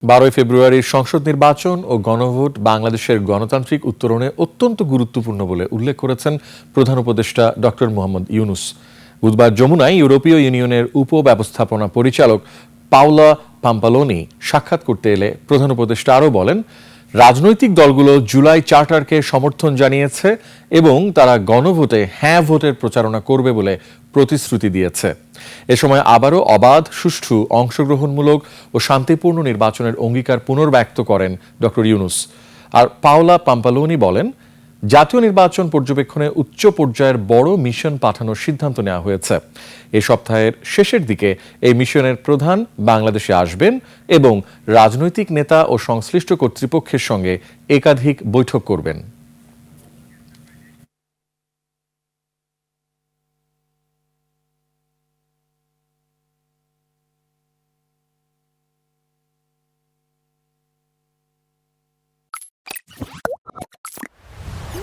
12 ফেব্রুয়ারির সংসদ নির্বাচন ও গণভোট বাংলাদেশের গণতান্ত্রিক উত্তরণে অত্যন্ত গুরুত্বপূর্ণ বলে উল্লেখ করেছেন প্রধান উপদেষ্টা ডক্টর মোহাম্মদ ইউনূস। বুধবার যমুনায় ইউরোপীয় ইউনিয়নের উপব্যবস্থাপনা পরিচালক পাওলা পাম্পালোনি সাক্ষাৎ করতে এলে প্রধান উপদেষ্টা আরও বলেন, রাজনৈতিক দলগুলো জুলাই চার্টারকে সমর্থন জানিয়েছে এবং তারা গণভোটে হ্যাঁ ভোটের প্রচারণা করবে বলে প্রতিশ্রুতি দিয়েছে। এ সময় আবারও অবাধ, সুষ্ঠু, অংশগ্রহণমূলক ও শান্তিপূর্ণ নির্বাচনের অঙ্গীকার পুনর্ব্যক্ত করেন ডক্টর ইউনূস। আর পাওলা পাম্পালোনি বলেন, জাতীয় নির্বাচন পর্যবেক্ষণে উচ্চ পর্যায়ের বড় মিশন পাঠানোর সিদ্ধান্ত নেওয়া হয়েছে। এই সপ্তাহের শেষের দিকে এই মিশনের প্রধান বাংলাদেশে আসবেন এবং রাজনৈতিক নেতা ও সংশ্লিষ্ট কর্তৃপক্ষের সঙ্গে একাধিক বৈঠক করবেন।